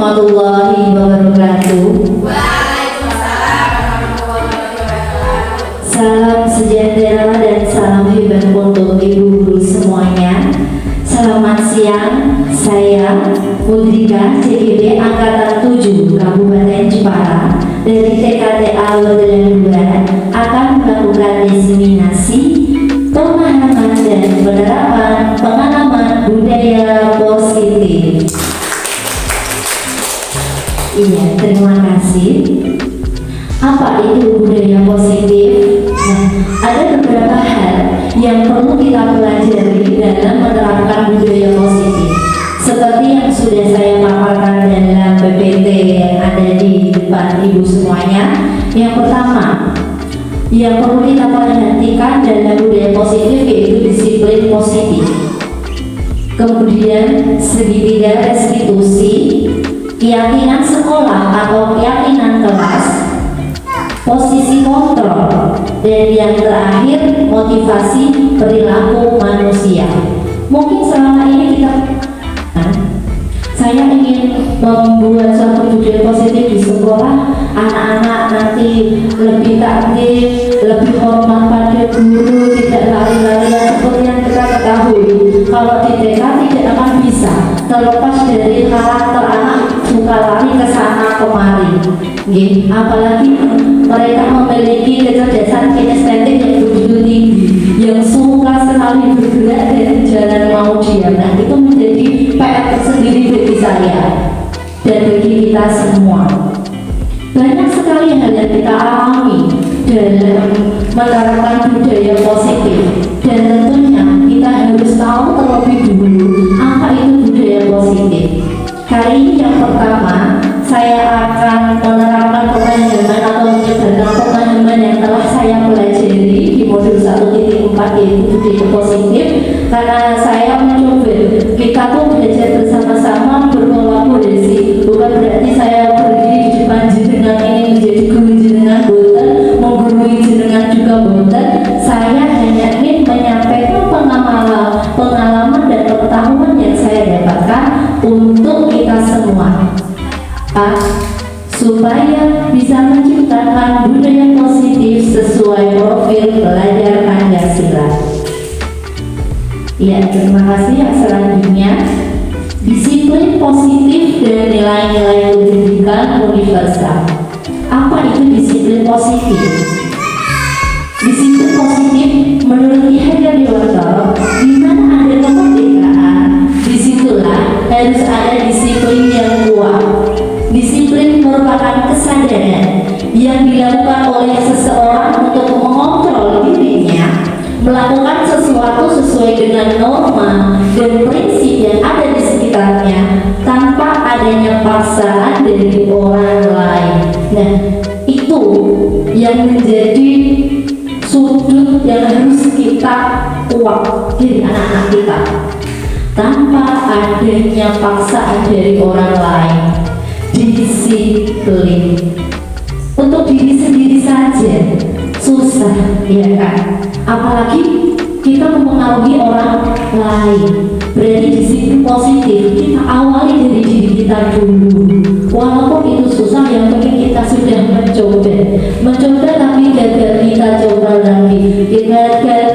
warahmatullahi wabarakatuh. Salam sejahtera dan salam hebat untuk ibu guru semuanya. Selamat siang, saya Mudrika CGB Angkatan 7 Kabupaten Jepara dari TKTA Lodelan 2 akan melakukan diseminasi pemahaman dan penerapan pengalaman budaya positif. Iya, terima kasih. Apa itu budaya positif? Nah, ada beberapa hal yang perlu kita pelajari dalam menerapkan budaya positif. Seperti yang sudah saya paparkan dalam PPT yang ada di depan ibu semuanya. Yang pertama, yang perlu kita perhatikan dalam budaya positif yaitu disiplin positif. Kemudian segitiga restitusi, keyakinan sekolah atau keyakinan kelas, posisi kontrol, dan yang terakhir motivasi perilaku manusia. Mungkin selama ini saya ingin membuat suatu budaya positif di sekolah, anak-anak nanti lebih takdir, lebih hormat pada guru, tidak lari-larian seperti yang kita ketahui. Kalau di TK tidak akan bisa, terlepas dari karakter anak suka lari ke sana kemari. Apalagi mereka memiliki kecerdasan kinestetik yang begitu tinggi, yang suka sekali bergerak dari jalan mau diam. Nah, itu menjadi PR tersendiri bagi saya dan bagi kita semua. Banyak sekali hal yang kita alami dalam menerapkan budaya positif, dan tentunya kita harus tahu terlebih dulu apa itu budaya positif. Kali ini yang pertama, saya akan menerapkan pemahaman atau menyebarkan pemahaman yang telah saya pelajari di modul 1.4 yaitu budaya positif, karena saya mencoba kita tuh belajar bersama-sama, berkolaborasi. Bukan berarti saya berdiri di depan jenengan ini menjadi guru jenengan boten, menggurui jenengan juga boten. Saya hanya ingin menyampaikan pengalaman dan pengetahuan yang saya dapatkan untuk kita semua, supaya bisa menciptakan budaya positif sesuai profil pelajar Pancasila. Ya, terima kasih. Selanjutnya, disiplin positif dan nilai-nilai pendidikan universal. Apa itu disiplin positif? Disiplin positif menurut Ki Hajar Dewantara, di mana ada kemerdekaan, disitulah harus ada disiplin yang kuat. Disiplin merupakan kesadaran yang dilakukan oleh seseorang untuk mengontrol dirinya, melakukan sesuatu sesuai dengan norma dan prinsip yang ada di sekitarnya tanpa adanya paksaan dari orang lain. Nah, itu yang menjadi sudut yang harus kita kuat dari anak-anak kita, tanpa adanya paksaan dari orang lain. Disiplin untuk diri sendiri saja susah, ya kan? Apalagi kita mempengaruhi orang lain. Berarti disiplin positif kita awali dari diri kita dulu. Walaupun itu susah, yang penting kita sudah mencoba tapi gagal, kita coba lagi, kita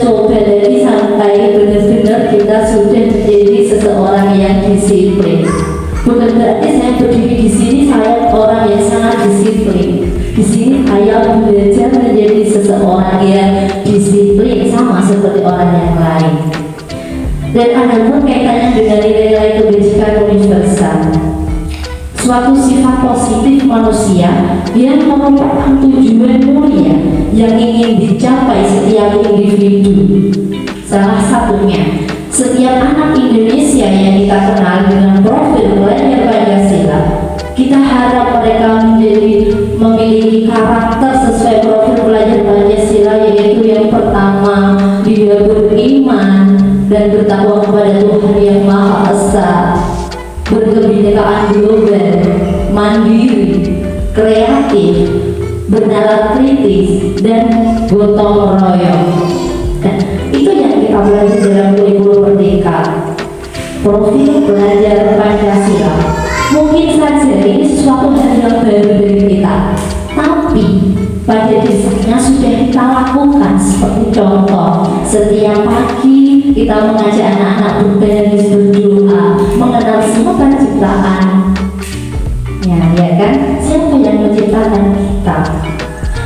coba lagi sampai benar-benar kita sudah menjadi seseorang yang disiplin. Bukan berarti saya berdiri di sini saya orang yang sangat disiplin. Di sini saya belajar menjadi seseorang yang disiplin sama seperti orang yang lain. Dan ada pun kaitannya dengan nilai-nilai kebajikan universal, suatu sifat positif manusia yang merupakan tujuan mulia yang ingin dicapai setiap individu. Salah satunya, setiap anak Indonesia yang kita kenal dengan profil pelajar Pancasila, kita harap mereka memiliki karakter sesuai profil pelajar Pancasila, yaitu yang pertama, dia beriman dan bertakwa kepada Tuhan Yang Maha Esa, berkebinekaan global, mandiri, kreatif, bernalar kritis, dan gotong royong. Nah, itu yang kita belajar dalam kurikulum Merdeka. Profil pelajar Pancasila Mungkin saja ini sesuatu hal yang baru bagi kita, tapi pada dasarnya sudah kita lakukan. Seperti contoh, setiap pagi kita mengajak anak-anak berbaris, berdoa, mengenal semua penciptaan. Ya kan? Siapa yang menciptakan kita?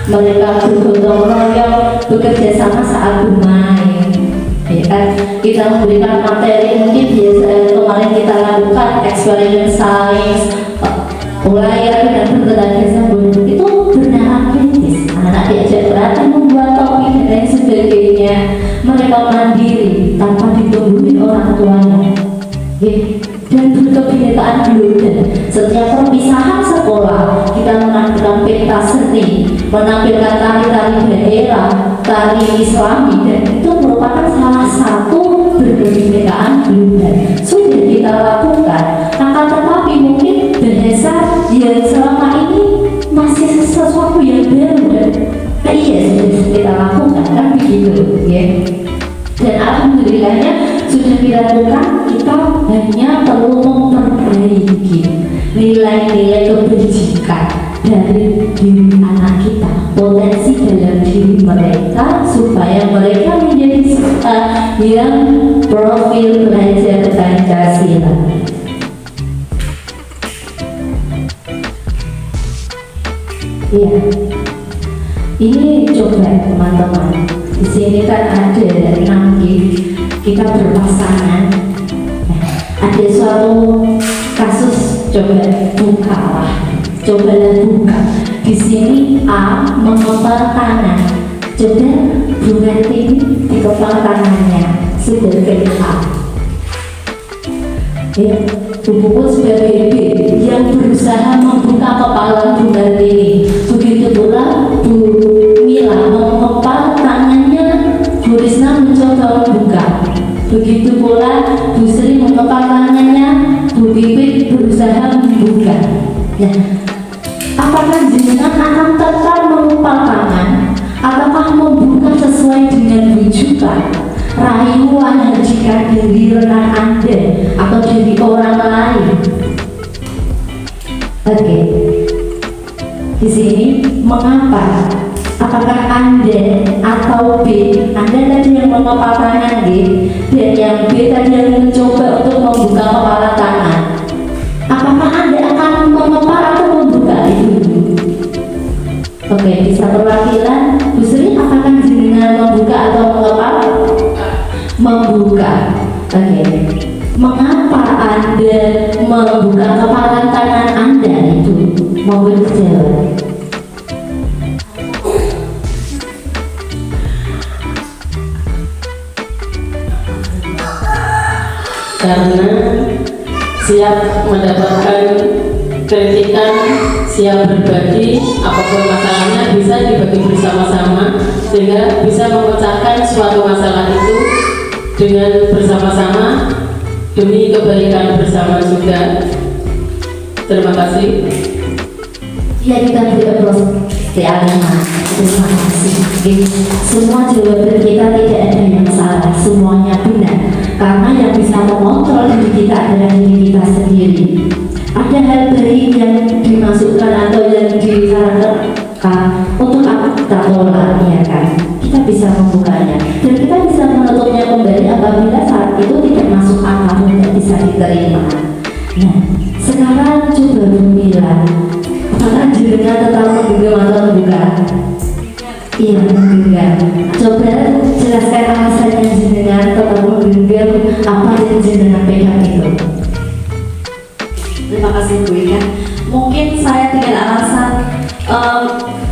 Mereka bergotong royong, bekerja sama saat bermain. Ya kan? Kita memberikan materi, mungkin biasa kemarin kita lakukan eksperimen sains, layar dan bertenaga sabun itu benar kritis. Anak-anak diajak berantem, membuat topik dan lain sebagainya. Mereka mandiri tanpa ditungguin orang tuanya. Dan berkebinekaan global. Setiap perpisahan sekolah kita menampilkan pentas seni, menampilkan tari-tari daerah, tari Islami, dan itu merupakan salah satu berkebinekaan global. Sudah kita lakukan, akan tetapi mungkin bahasa yang selama ini masih sesuatu yang baru dan iya sudah kita lakukan, kan begitu ya. Dan alhamdulillahnya sudah dilakukan, kita hanya perlu memperbaiki nilai-nilai kebajikan dari diri anak kita, potensi dalam diri mereka, supaya mereka menjadi yang profil belajar Pancasila. Iya, ini coba teman-teman. Di sini kan ada 6 gift, kita berpasangan. Ada suatu kasus, coba buka. Di sini A mengepal tangan. Coba berarti dikepal tangannya sebagai A. Ya, buku sebagai B yang berusaha membuka kepala Bu Hartini. Begitu pula Bu Mila mengepal tangannya, Bu Risna mencoba membuka. Begitu pula Bu Sri mengepal tangannya, Bu Pipit berusaha membuka. Nah, apakah jenengan akan tetap mengepal tangan ataukah membuka sesuai dengan rujukan rayuan jika dari rekan Anda atau dari orang lain? Oke. Di sini mengapa? Apakah Anda atau B? Anda tadi yang mengepal tangan D, dan yang B tadi yang mencoba untuk membuka kepala tangan. Apakah Anda akan mengepal atau membuka itu? Oke, bisa perwakilan Bu Sri, apakah jenengan membuka atau mengepal? Membuka. Oke. Mengapa Anda membuka kepala tangan Anda itu? Mau berjawab? Karena siap mendapatkan kritikan, siap berbagi, apapun masalahnya bisa dibagi bersama-sama, sehingga bisa memecahkan suatu masalah itu dengan bersama-sama demi kebaikan bersama juga. Terima kasih. Ya, kita beri aplaus T-Alima. Terima kasih. Semua jawaban kita tidak ada yang salah, semuanya benar. Karena yang bisa mengontrol diri kita adalah diri kita sendiri. Ada hal baik yang dimasukkan atau yang disarankan untuk kita tolak, ya kan? Kita bisa membukanya dan kita bisa menutupnya kembali apabila saat itu tidak masuk akal dan tidak bisa diterima. Nah, sekarang coba berbilang, apakah jenengan tetap menggengam atau membuka? Iya, menggengam. Coba jelaskan alasannya jenengan tetap menggenggam apa yang jenengan pegang itu. Terima kasih Bu Ika. Mungkin saya dengan alasan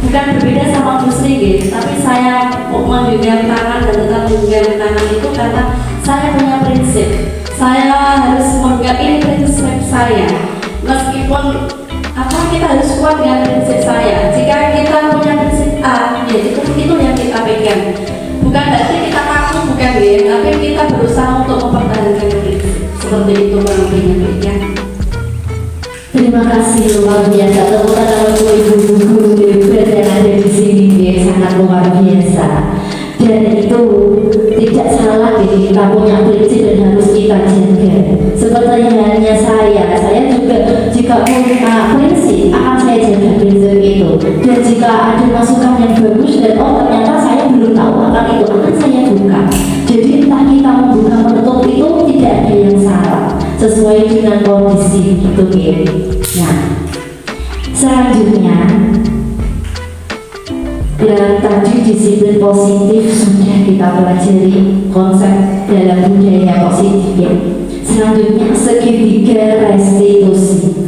bukan berbeda sama Bu Sri gitu, tapi saya menggenggam tangan dan tetap menggenggam tangan itu karena saya punya prinsip. Saya harus menganggap ini prinsip saya. Meskipun kita harus kuat dengan prinsip saya. Jika kita punya prinsip A, ya itu yang kita pegang. Bukan berarti kita kaku, bukan ya, tapi kita berusaha untuk mempertahankan prinsip. Seperti itu pentingnya. Terima kasih, luar biasa. Tepuk tangan untuk ibu guru yang ada di sini, dia sangat luar biasa. Dan itu tidak salah, kita punya prinsip dan harus kita jaga. Seperti halnya saya juga jika juga punya prinsip, akan saya jaga prinsip itu. Dan jika ada masukan yang bagus dan ternyata saya belum tahu akan itu, akan saya buka. Jadi entah kita membuka menutup itu tidak ada yang salah, sesuai dengan kondisi itu gitu. Nah, selanjutnya yang tadi disiplin positif sudah kita pelajari konsep dalam budaya positif ya. Selanjutnya segitiga restitusi.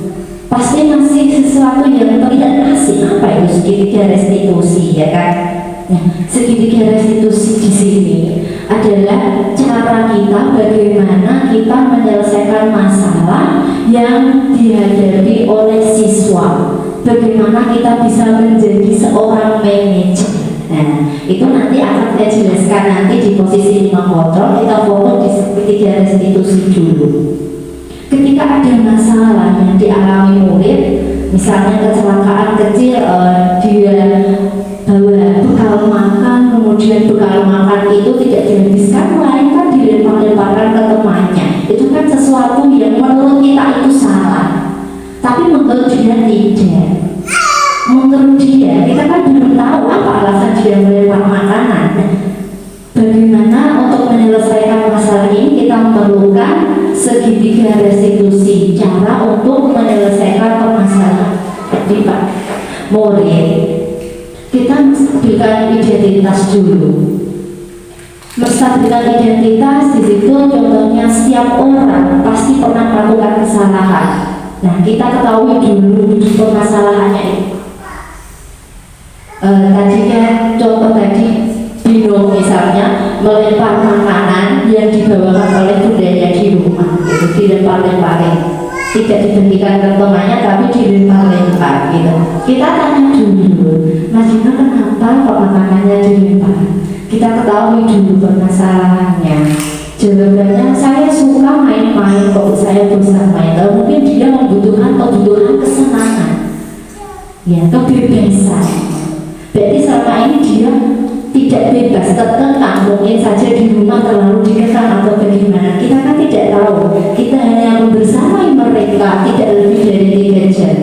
Pasti masih sesuatu yang terlihat asing. Apa itu segitiga restitusi ya kan? Nah, segitiga restitusi di sini adalah cara kita bagaimana kita menyelesaikan masalah yang dihadapi oleh siswa. Bagaimana kita bisa menjadi seorang manajer. Nah, itu nanti akan saya jelaskan nanti di posisi 5 kontrol. Kita fokus di segitiga restitusi dulu. Ketika ada masalah yang dialami murid, misalnya kecelakaan kecil, dia bawa bekal makan, kemudian bekal makan itu tidak dihabiskan, melainkan dilempar-lemparkan ke temannya. Itu kan sesuatu yang menurut kita itu salah, tapi menurut dia tidak. Menurut dia, kita kan belum tahu apa alasan dia melempar makanan. Bagaimana untuk menyelesaikan masalah ini kita memerlukan segitiga restitusi, cara untuk menyelesaikan permasalahan. Jadi Pak murid, kita menstabilkan identitas dulu. Menstabilkan identitas di situ contohnya setiap orang pasti pernah melakukan kesalahan. Nah, kita ketahui dulu permasalahannya ini. Tadinya contoh tadi Bino misalnya melempar makanan yang dibawakan oleh budaya di rumah, itu dilempar-lemparin, tidak diberikan ke temannya tapi dilempar-lempar gitu. Kita tanya dulu, Mas Bino kenapa kok makanannya dilempar? Kita ketahui dulu permasalahannya. Jawabannya, saya suka main-main, kok saya bosan main. Lalu mungkin dia membutuhkan kebutuhan kesenangan, ya kebebasan. Berarti selama ini dia tidak bebas, terkekang, mungkin saja di rumah terlalu dikekang atau bagaimana. Kita kan tidak tahu. Kita hanya membersamai mereka tidak lebih dari 3 jam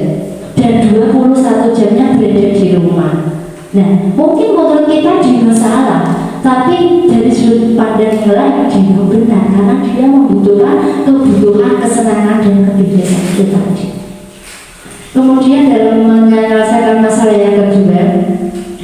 dan 21 jamnya berada di rumah. Nah, mungkin menurut kita dia salah, tapi dari sudut pandang yang lain dia benar karena dia membutuhkan kebutuhan kesenangan dan kebebasan itu tadi. Kemudian dalam menyelesaikan masalah yang kedua,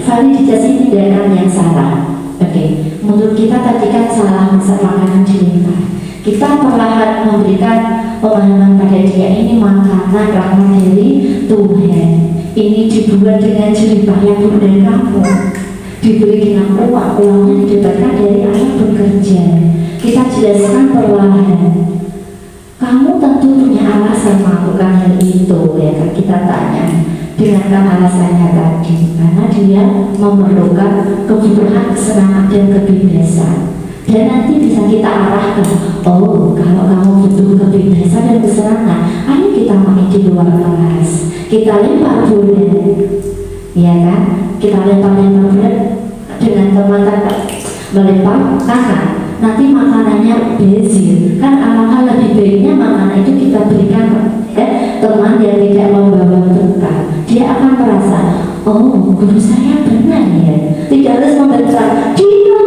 validasi tindakan yang salah. Oke, menurut kita tadi kan salah masak makanan dilempar. Kita perlahan memberikan pemahaman pada dia, ini makanan rahmat dari Tuhan. Ini dibuat dengan jerih payah bunda kamu, diberi dengan uangnya didapatkan dari ayah bekerja. Kita jelaskan perlahan. Kamu tentu punya alasan melakukan hal itu, ya kan? Kita tanya. Dengarkan alasannya tadi, karena dia memerlukan kebutuhan kesenangan dan kebebasan. Dan nanti bisa kita arahkan, oh kalau kamu butuh kebebasan dan kesenangan, ayo kita main di luar kelas, kita lempar bola, ya kan? Kita lempar bola dengan teman-teman, melempar kanan. Nanti makanannya bezir, kan alangkah lebih baiknya makanan itu kita berikan teman yang tidak membawa bekal. Dia akan merasa, oh guru saya benar ya, tidak harus memberikan Dino,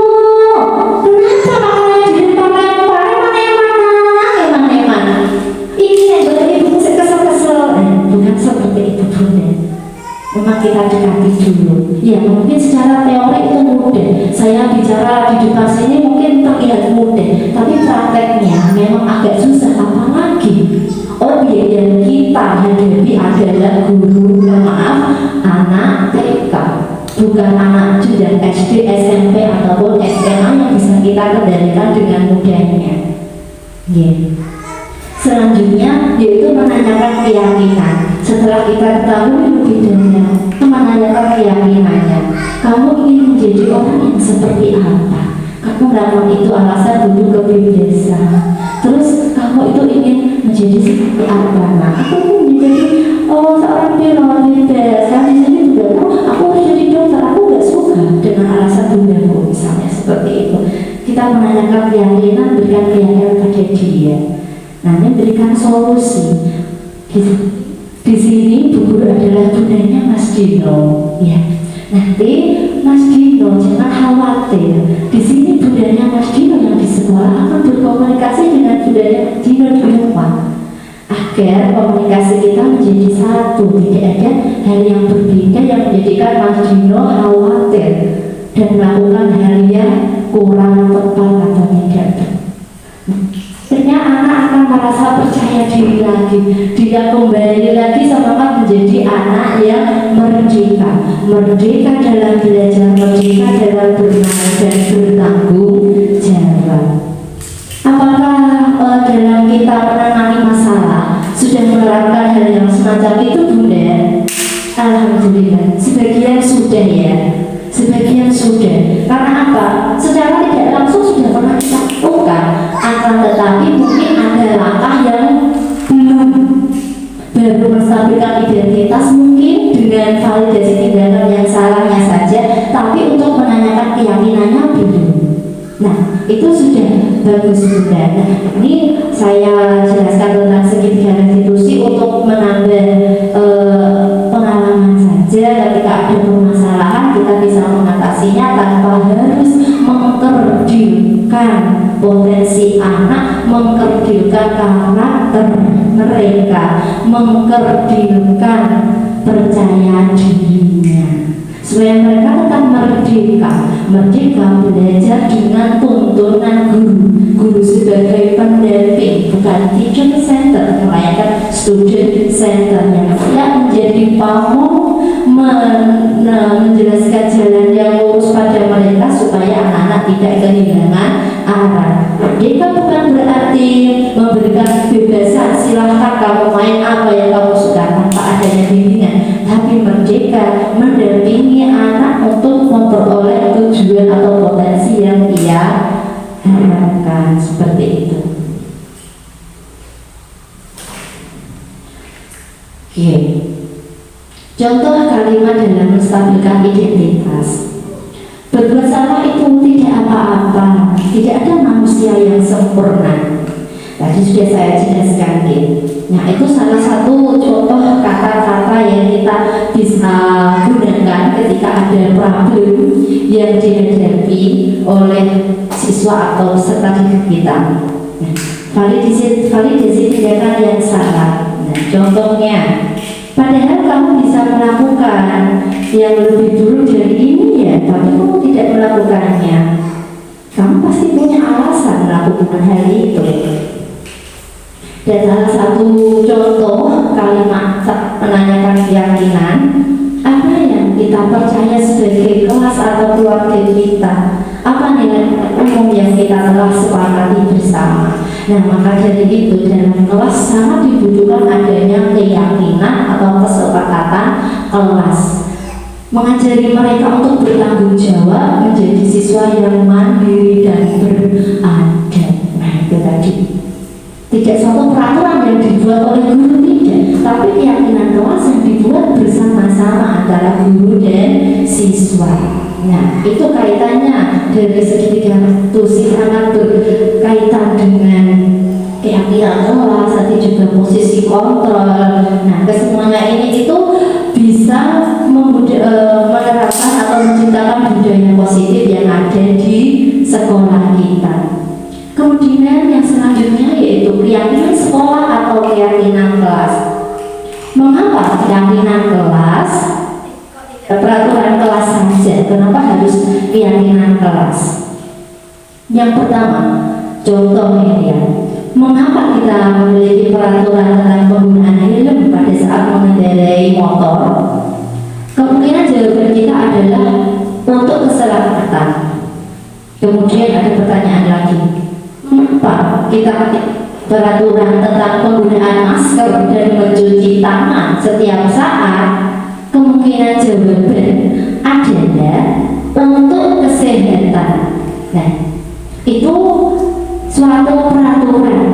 kenapa makanannya dilempar-lempar, emang ini yang buat ibu kesel-kesel. Bukan seperti itu bunda. Memang kita dekati dulu. Ya mungkin secara teori itu mudah. Saya bicara di depan sini mungkin terlihat mudah, tapi prakteknya memang agak susah. Apalagi objek yang kita hadapi adalah guru, anak TK, bukan anak jenjang SD, SMP ataupun SMA yang bisa kita kendalikan dengan mudahnya. Selanjutnya yaitu menanyakan keyakinan. Setelah kita ketahui lebih dalam, menanyakan keyakinannya. Kamu ingin menjadi orang yang seperti apa? Kamu melakukan itu alasan butuh kebebasan. Terus kamu itu ingin menjadi seperti apa? Nah, aku ingin menjadi seorang pilot. Saya di sini juga aku harus jadi dokter. Aku nggak suka dengan alasan bundaku, misalnya seperti itu. Kita menanyakan keyakinan, berikan keyakinan pada dia. Nah, ini berikan solusi. Di sini Bu Guru adalah bundanya Mas Dino, ya. Nanti Mas Dino jangan khawatir. Di sini bundanya Mas Dino yang di sekolah akan berkomunikasi dengan bundanya Mas Dino di rumah, agar komunikasi kita menjadi satu, tidak ada hal yang berbeda yang menjadikan Mas Dino khawatir dan melakukan hal yang kurang tepat atau tidak. Akhirnya anak akan merasa percaya diri lagi, dia kembali lagi semangat menjadi anak yang merdeka, merdeka dalam belajar, merdeka dalam bermain dan bertanggung jawab. Apakah dalam kita menangani masalah sudah menerapkan hal yang semacam itu, Bunda? Alhamdulillah, sebagian sudah ya, sebagian sudah. Karena apa? Secara tidak langsung sudah pernah kita lakukan, akan tetapi mungkin ada langkah yang belum, baru menstabilkan identitas mungkin dengan validasi tindakan yang salahnya saja, tapi untuk menanyakan keyakinannya belum. Nah, itu sudah bagus Bunda. Nah, ini saya jelaskan tentang segitiga restitusi untuk menambah pengalaman saja. Ketika ada permasalahan kita bisa mengatasinya tanpa harus mengkerdilkan potensi anak, mengkerdilkan karakter mereka, mengkerdilkan percaya dirinya, supaya mereka tetap merdeka, merdeka belajar dengan tuntunan guru sebagai pendamping, bukan teacher center, melainkan student center yang tidak menjadi pamong, menjelaskan jalan yang lurus pada mereka supaya anak-anak tidak kehilangan arah. Merdeka bukan berarti memberikan kebebasan, silahkan kamu main apa yang kamu suka tanpa adanya bimbingan, tapi merdeka mendampingi anak untuk memperoleh tujuan atau potensi yang ia harapkan, seperti itu. Oke. Contoh kalimat dalam menstabilkan identitas. Berbuat salah itu tidak apa-apa, tidak ada manusia yang sempurna. Tadi sudah saya jelaskan. Nah, itu salah satu contoh kata-kata yang kita bisa gunakan ketika ada problem yang dihadapi oleh siswa atau peserta didik kita. Nah, validasi tindakan yang salah. Nah, contohnya, padahal kamu bisa melakukan yang lebih dulu dari ini ya, tapi kamu tidak melakukannya. Kamu pasti punya alasan melakukan hal itu. Dan salah satu contoh kalimat menanyakan keyakinan, apa yang kita percaya sebagai kelas atau keluarga kita, apa nilai umum yang kita telah sepakati bersama. Nah, maka dari itu dalam kelas sangat dibutuhkan adanya keyakinan atau kesepakatan kelas, mengajari mereka untuk bertanggung jawab, menjadi siswa yang mandiri dan beradab. Nah, itu tadi. Tidak suatu peraturan yang dibuat oleh guru, tidak, tapi keyakinan kelas yang dibuat bersama-sama antara guru dan siswa. Nah, itu kaitannya dari segitiga restitusi sangat berkaitan dengan keyakinan kelas, tadi juga posisi kontrol. Nah, kesemuanya ini itu bisa menerapkan atau menciptakan budaya positif yang ada di sekolah kita. Kemudian yang selanjutnya yaitu keyakinan sekolah atau keyakinan kelas. Mengapa keyakinan kelas? Peraturan kelas saja, kenapa harus keyakinan kelas? Yang pertama, contohnya ya, mengapa kita memiliki peraturan tentang penggunaan helm pada saat mengendarai motor? Kemungkinan jawaban kita adalah untuk keselamatan. Kemudian ada pertanyaan lagi, mengapa kita peraturan tentang penggunaan masker dan mencuci tangan setiap saat? Kemungkinan jawaban adalah untuk kesehatan. Nah, itu suatu peraturan.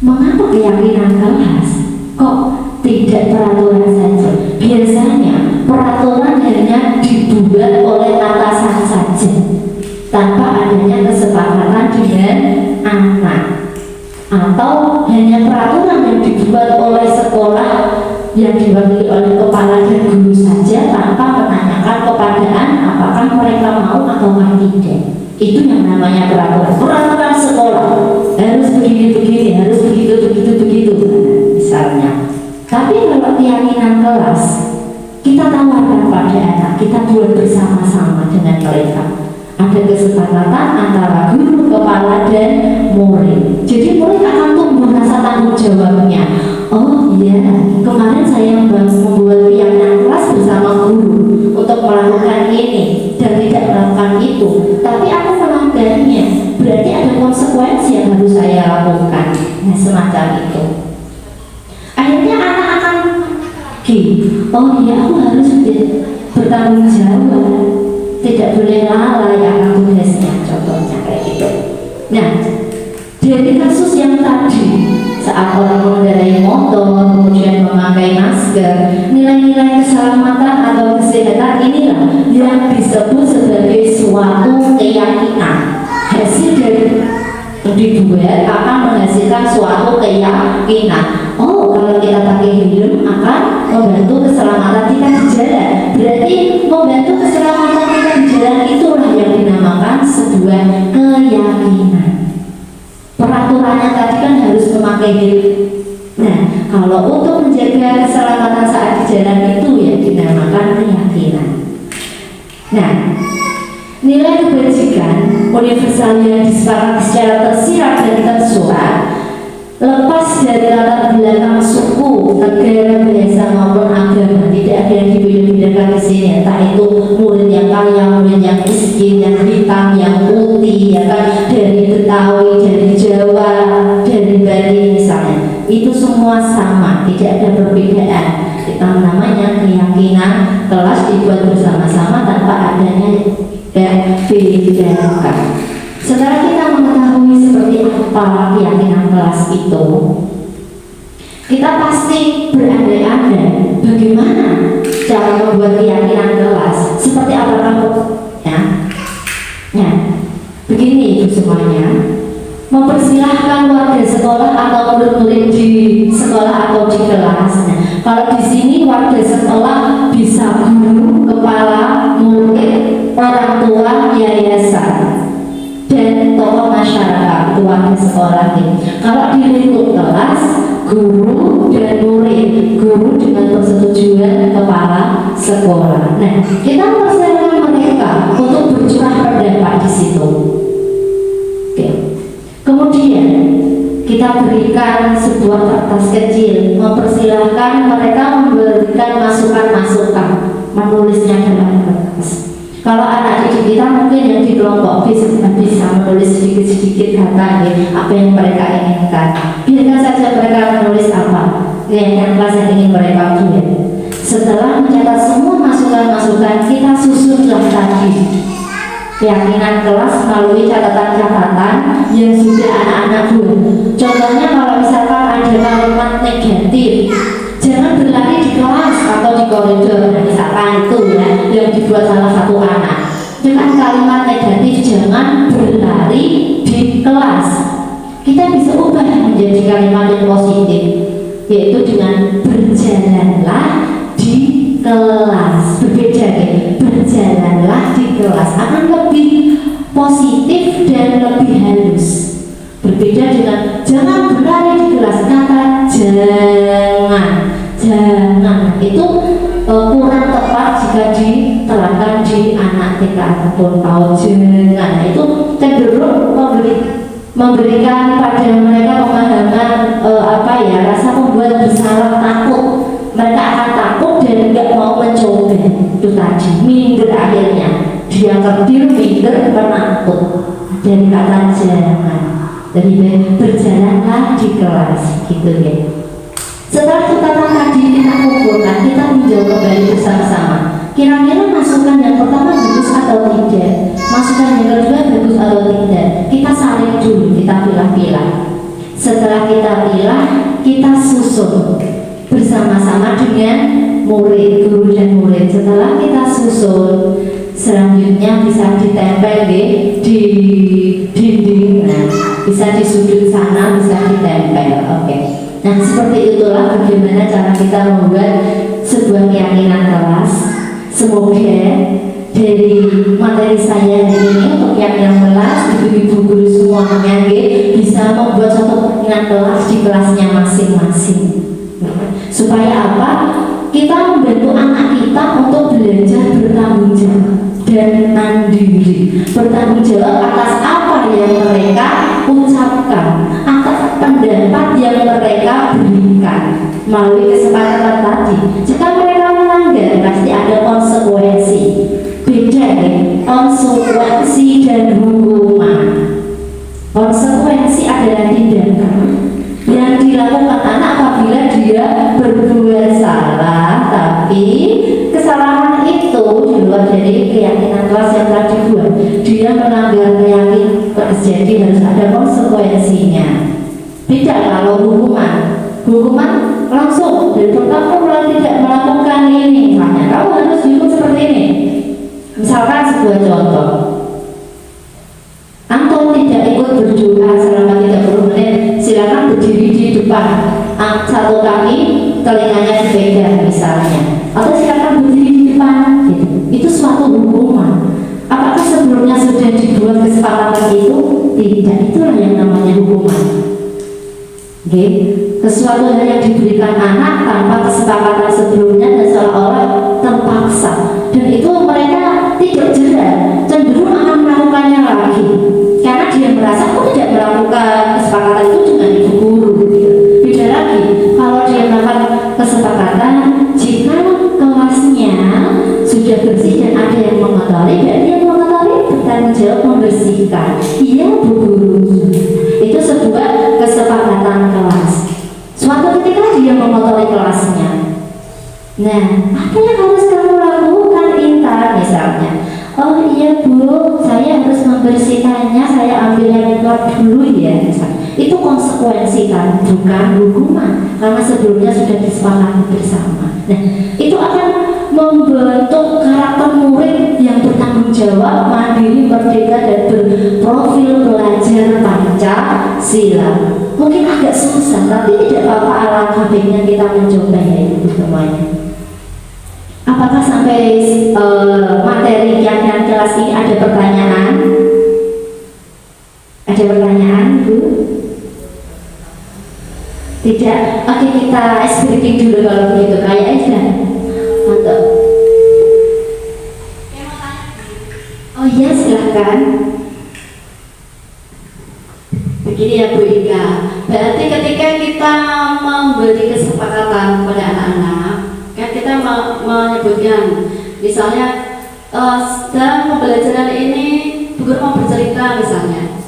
Mengapa keyakinan kelas kok tidak peraturan saja? Biasanya peraturan hanya dibuat oleh atasan saja tanpa adanya kesepakatan dengan anak, atau hanya peraturan yang dibuat yang diwakili oleh kepala dan guru saja tanpa menanyakan kepadaan apakah mereka mau atau tidak. Itu yang namanya peraturan sekolah, harus begini, harus begitu, misalnya. Tapi kalau keyakinan kelas, kita tawarkan pada anak, kita buat bersama-sama dengan mereka. Ada kesepakatan antara guru, kepala, dan murid. Jadi murid akan tumbuh rasa tanggung jawabnya. Oh iya, kemarin saya membuat keyakinan kelas bersama guru untuk melakukan ini dan tidak melakukan itu, tapi aku melanggarnya, berarti ada konsekuensi yang harus saya lakukan. Nah, semacam itu. Akhirnya anak akan oh iya, aku harus bertanggung jawab, tidak boleh lalai akan tugasnya, contohnya kayak gitu. Nah, dari kasus yang tadi, saat orang mengendarai motor, kemudian memakai masker, nilai-nilai keselamatan atau kesehatan inilah yang disebut sebagai suatu keyakinan. Hasil dari dibuat akan menghasilkan suatu keyakinan. Oh, kalau kita pakai helm akan membantu keselamatan kita di jalan. Berarti membantu keselamatan kita di jalan itulah yang dinamakan sebuah keyakinan. Peraturannya tadi kan harus memakai helm. Nah, kalau untuk menjaga keselamatan saat di jalan itu ya dinamakan keyakinan. Nah, nilai kebajikan universal yang disepakati secara tersirat dan tersurat, lepas dari latar belakang suku, negara, bahasa maupun agama, tidak ada yang dibeda-bedakan di sini. Entah itu murid yang kaya, murid yang miskin, yang hitam, yang putih, ya kan, dari Betawi, dari Jawa, dari Bali misalnya, itu semua sama, tidak ada perbedaan. Kita namanya keyakinan kelas dibuat bersama-sama tanpa adanya bedakan. Setelah kita mengetahui seperti apa keyakinan kelas itu, kita pasti berandai-andai bagaimana cara membuat keyakinan kelas, seperti apa kamu ya? Ya, begini itu semuanya. Mempersilahkan warga sekolah atau murid-murid di sekolah atau di kelas. Nah, kalau di sini warga sekolah bisa guru, kepala, murid, orang tua, yayasan, dan tokoh masyarakat, warga sekolah ini. Kalau di lingkup kelas, guru dan murid, guru dengan persetujuan kepala sekolah. Nah, kita mempersilahkan mereka untuk bercurah pendapat di situ. Oke. Kemudian kita berikan sebuah kertas kecil, mempersilahkan mereka memberikan masukan-masukan, menulisnya dalam kertas. Kalau anak didik kita mungkin yang di kelompok bisa menulis sedikit-sedikit kata apa yang mereka inginkan. Biarkan saja mereka menulis apa yang kelas yang ingin mereka buat. Setelah mencatat semua masukan-masukan, kita susunlah tadi keyakinan kelas melalui catatan-catatan yang sudah anak-anak buat. Contohnya kalau misalkan ada kalimat negatif, jangan berlari di kelas atau di koridor. Nah, misalkan itu ya yang dibuat salah satu anak. Dengan kalimat negatif jangan berlari di kelas, kita bisa ubah menjadi kalimat yang positif, yaitu dengan berjalanlah di kelas. Berbeda ya, berjalanlah di kelas akan lebih positif dan lebih halus. Berbeda dengan jangan berlari di kelas, kata jangan itu kurang tepat jika diterapkan di anak TK ataupun PAUD. Jangan itu cenderung memberikan pada mereka pemahaman rasa membuat bersalah, takut. Mereka akan takut dan tidak mau mencoba. Itu tadi minder, akhirnya dia kerdil, minder, penakut dari kata jangan. Jadi berjalanlah di kelas gitu ya. Setelah catatan tadi kita kumpulkan, kita tinjau kembali bersama-sama. Kira-kira masukan yang pertama bagus atau tidak, masukan yang kedua bagus atau tidak. Kita saring dulu, kita pilah-pilah. Setelah kita pilah, kita susun bersama-sama dengan murid, guru dan murid. Setelah kita susun, selanjutnya bisa ditempel di dinding, nah, bisa di sudut sana, bisa ditempel. Oke. Nah, seperti itulah bagaimana cara kita membuat sebuah keyakinan kelas. Semoga dari materi saya ini untuk keyakinan kelas, ibu-ibu guru semuanya bisa membuat suatu keyakinan kelas di kelasnya masing-masing. Supaya apa? Kita membantu anak kita untuk belajar bertanggung jawab dan mandiri, bertanggung jawab atas apa yang mereka ucapkan, atas pendapat yang mereka berikan melalui kesepakatan tadi. Jika mereka melanggar, pasti ada konsekuensi. Beda nih, konsekuensi dan hukuman. Konsekuensi adalah tindakan yang dilakukan anak apabila dia berbuat salah, tapi kesalahan itu di luar dari keyakinan kelas yang telah dibuat, dia melanggar keyakinan, jadi harus ada konsekuensinya. Beda kalau hukuman langsung dari pertama mulai tidak melakukan ini, misalnya kamu harus dihukum seperti ini. Misalkan sebuah contoh, antum tidak ikut berdoa selama 30 menit, silakan berdiri di depan, satu kaki telinganya dipegang misalnya, atau silakan berdiri di depan, gitu. Itu suatu hukuman. Apakah sebelumnya sudah dibuat kesepakatan itu? Tidak, itulah yang namanya hukuman. Okay. Sesuatu hal yang diberikan anak tanpa kesepakatan sebelumnya dan seolah-olah terpaksa, dan itu mereka tidak jerah, cenderung akan melakukannya lagi karena dia merasa aku tidak melakukan kesepakatan itu dengan ibu guru. Beda lagi kalau dia melakukan kesepakatan, jika kelasnya sudah bersih dan ada yang mengotori, dan yang mengotori bertanggung jawab membersihkan. Iya bu guru, itu sebuah kesepakatan kelas. Suatu ketika dia mengotori kelasnya, nah apa yang harus kamu lakukan Intan misalnya? Oh iya bu, saya harus membersihkannya, saya ambil yang kuat dulu ya misalnya. Itu konsekuensi kan, bukan hukuman, karena sebelumnya sudah disepakati bersama. Nah itu akan membentuk karakter murid yang bertanggung jawab, mandiri, merdeka, dan berprofil belajar Pancasila. Mungkin agak susah, tapi tidak apa-apa, alangkah baiknya kita mencoba ya ibu semuanya. Apakah sampai materi keyakinan kelas ini ada pertanyaan? Ada pertanyaan Bu? Tidak? Oke, kita ice breaking dulu kalau begitu. Kayaknya sudah. Mantap. Oh iya, silahkan. Begini ya Bu Ika, berarti ketika kita memberi kesepakatan pada anak-anak, kan kita menyebutkan misalnya dalam pembelajaran ini Bu Guru mau bercerita misalnya,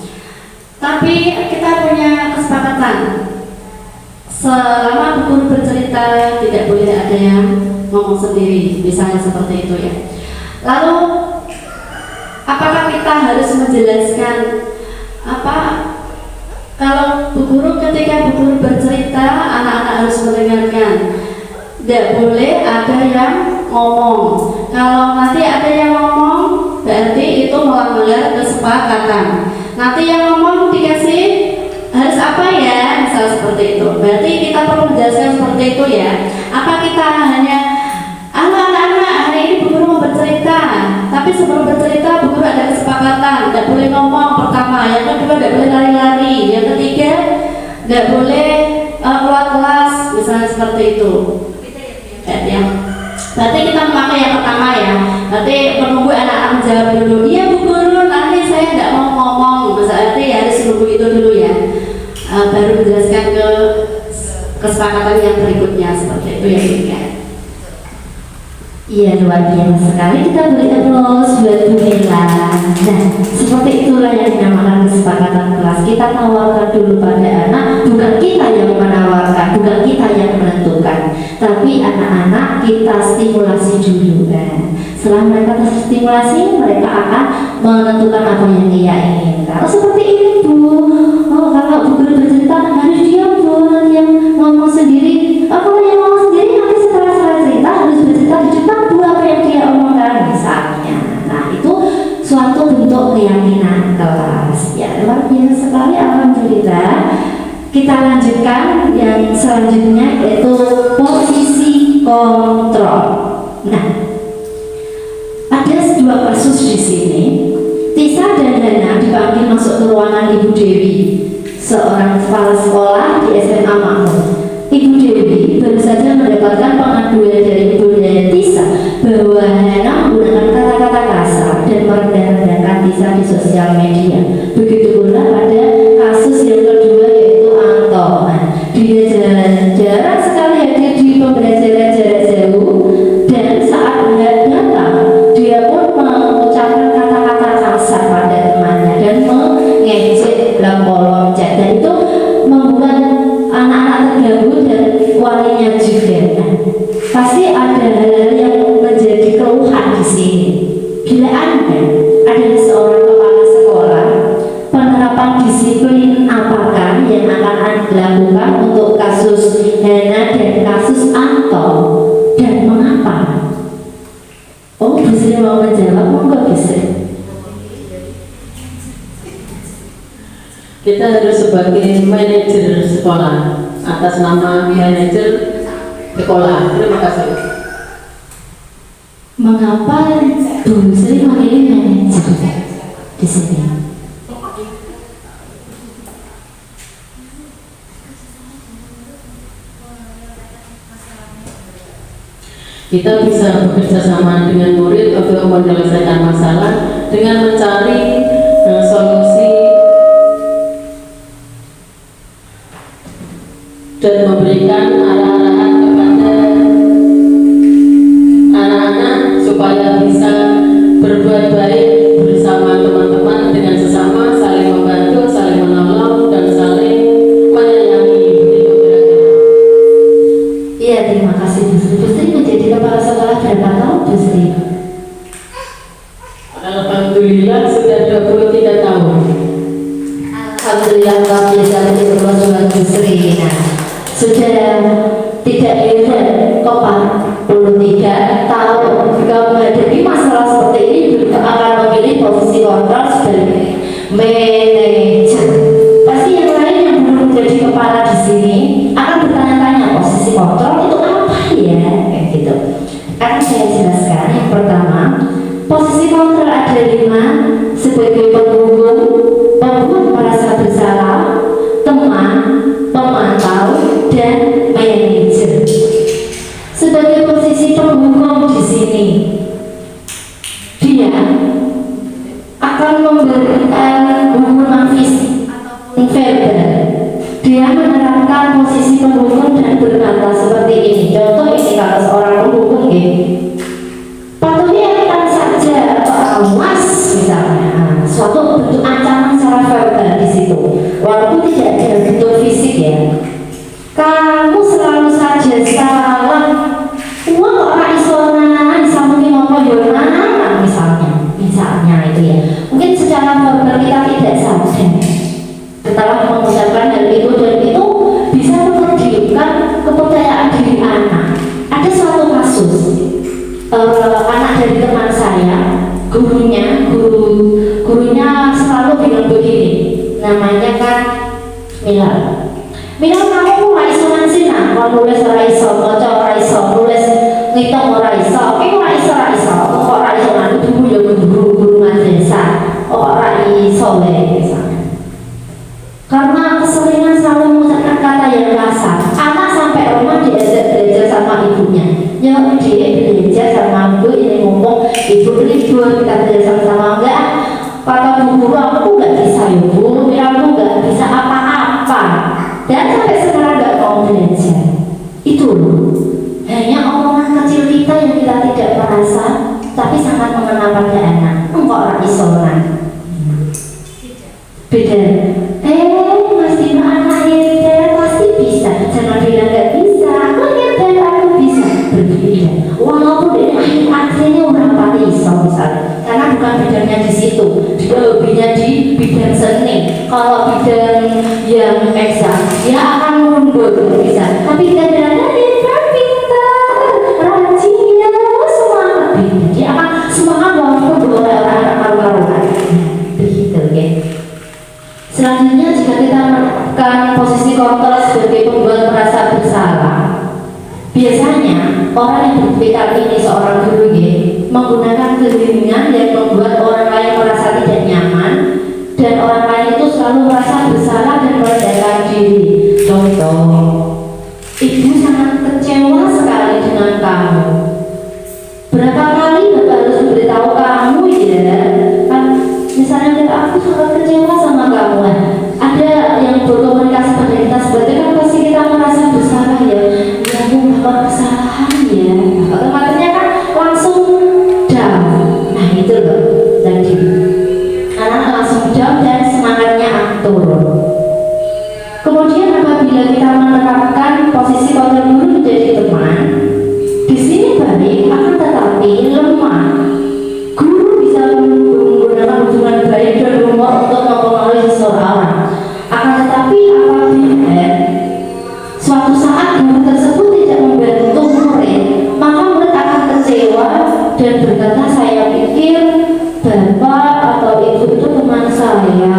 tapi kita punya kesepakatan selama Bu Guru bercerita tidak boleh ada yang ngomong sendiri, misalnya seperti itu ya. Lalu apakah kita harus menjelaskan apa? Kalau Bu Guru ketika Bu Guru bercerita, anak-anak harus mendengarkan. Tidak boleh ada yang ngomong. Kalau nanti ada yang ngomong, berarti itu melanggar kesepakatan. Nanti yang ngomong dikasih harus apa ya? Misal seperti itu. Berarti kita perlu menjelaskan seperti itu ya. Apa kita hanya anak-anak hari ini Bu Guru mau bercerita, tapi sebelum bercerita Bu Guru ada kesepakatan, tidak boleh ngomong pertama, yang kedua tidak boleh lari-lari, yang ketiga tidak boleh keluar kelas, misalnya seperti itu. Ya. Berarti kita memakai yang pertama ya. Berarti menunggu anak-anak menjawab dulu. Iya Bu Guru, nanti saya tidak mau ngomong. Berarti harus menunggu itu dulu ya. Baru menjelaskan ke kesepakatan yang berikutnya seperti itu ya Bu ya. Iya, luar biasa sekali. Kita beri aplaus buat Bu Mila. Nah, seperti itulah yang dinamakan kesepakatan kelas. Kita tawarkan dulu pada anak, bukan kita yang menawarkan, bukan kita yang menentukan, tapi anak-anak kita stimulasi dulu kan. Setelah mereka terstimulasi, mereka akan menentukan apa yang dia inginkan. Oh seperti ini Bu. Oh kalau Bu Guru bercerita harus diam Bu, nanti yang ngomong sendiri. Oh kalau yang ngomong sendiri nanti setelah saya cerita harus bercerita di depan Bu apa yang dia omongkan misalnya. Nah itu suatu bentuk keyakinan kelas. Ya luar biasa sekali, alhamdulillah. Kita lanjutkan yang selanjutnya, yaitu posisi kontrol. Nah, ada dua kasus di sini. Tisa dan Hana dipanggil masuk ke ruangan Ibu Dewi, seorang kepala sekolah di SMA Makmur. Ibu Dewi baru saja mendapatkan pengaduan dari Ibu Tisa bahwa Hana menggunakan kata-kata kasar dan merendah-rendahkan Tisa di sosial media. Begitu pula pada kasus yang kedua, yaitu Anto. Nah, dia jarang sekali hadir di pembelajaran jarak jauh, dan saat hendak datang dia pun mengucapkan kata-kata kasar pada temannya dan mengejek dalam kolom chat, dan itu membuat anak-anak terganggu dan walinya juga. Nah, pasti ada hal-hal yang menjadi keluhan di sini. Bila Anda adalah seorang kepala sekolah, penerapan disiplin apakah yang akan Anda lakukan untuk kasus Hana dan kasus Anto, dan mengapa? Oh, Bu Sri mau menjawab, monggo Bu Sri. Kita harus sebagai manajer sekolah atas nama manajer sekolah. Terima kasih. Mengapa Bu Sri memilih manajer di sini? Kita bisa bekerja sama dengan murid untuk menyelesaikan masalah dengan mencari solusi dan memberikan arah-arahan kepada anak-anak supaya bisa berbuat baik bersama teman-teman dengan sesama, saling membantu, saling menolong, dan saling menyayangi. Begitu kira-kira. Iya, terima kasih Bu Sri. Bu Sri menjadi kepala sekolah berapa tahun Bu Sri? Alhamdulillah sudah 23 tahun. Alhamdulillah, luar biasa berkelanjutan Bu Sri. Nah, sudah tidak heran kok 43 tahun kalau menghadapi masalah seperti ini juga akan memilih posisi kontrol sebagai manajer. Pasti yang lain yang belum menjadi kepala di sini akan bertanya-tanya, posisi kontrol itu apa ya, kayak gitu. Akan saya jelaskan. Yang pertama, posisi kontrol ada 5, sebagai penghubung, pembuat merasa bersalah, teman, pemantau, dan manajer. Sebagai posisi penghubung di sini, dia akan memberikan hubungan fisik ataupun verbal. Dia menerapkan posisi penghubung dan berkata seperti ini. Contoh ini, kalau seorang penghubung ini patuhikan saja atau awas misalnya, suatu bentuk ancaman secara verbal di situ, walaupun tidak ada bentuk fisik ya. Kamu selalu saja salah, uang orang isona disambungin ngomong yona, misalnya itu ya. Mungkin secara verbal kita tidak sadar setelah mengucapkan hal itu, dan itu bisa menunjukkan kepercayaan diri anak. Ada suatu kasus, anak dari teman saya, gurunya selalu bilang begini, namanya kan Mila, kamu mulai iso sih, nah, kalau nulis ora iso, maca ora iso, nulis ngitung ora iso, kok ora iso, nah itu ya guru madrasah, ora iso misalnya. Karena keseringan selalu mengucapkan kata yang kasar, anak sampai rumah diajak belajar sama ibunya. Ya, dia belajar sama ibu, ini ngomong, ibu libur, kita belajar sama-sama. Enggak, kata bu guru, aku nggak bisa ya bu, aku nggak bisa apa-apa. Dan sampai sekarang nggak mau belajar. Itu loh, hanya omongan kecil kita yang kita tidak merasa, tapi sangat mengena pada anak. Engkau orang isoman. Beda. Mas Dino anaknya pasti bisa. Jangan bilang nggak bisa. Aku nyadar aku bisa. Berbeda. Walaupun dia akhirnya udah pati iso misalnya. Karena bukan bidangnya di situ. Dia hobinya di bidang seni. Kalau bidang yang eksak, dia akan mundur bisa. Tapi kita bilang dia pintar, rajin, semangat. Dia akan semangat walaupun bukan orang-orang karuan. Begitu ya. Selanjutnya jika kita menempatkan posisi kontrol sebagai pembuat merasa bersalah. Biasanya orang yang berpikir ini seorang guru menggunakan keliringan yang membuat orang lain merasa tidak nyaman dan orang lain itu selalu merasa bersalah dan merendahkan diri. Contoh, ibu sangat kecewa sekali dengan kamu. Berapa kali bapak harus memberitahu kamu ya? Kan misalnya aku sangat kecewa sama kamu. Ada yang berkomunikasi pada kita seperti kan pasti kita merasa bersalah ya. Ya aku melakukan kesalahan ya. Otomatisnya kan langsung down. Nah itu loh tadi. Anak langsung down dan semangatnya turun. Kemudian apabila kita menerapkan posisi kontrol guru menjadi teman, di sini baik akan tetapi lemah. Guru bisa menggunakan hubungan baik dan humor untuk mempengaruhi seseorang. Akan tetapi apabila suatu saat guru tersebut tidak membantu murid, maka murid akan kecewa dan berkata, saya pikir bapak atau ibu itu teman saya,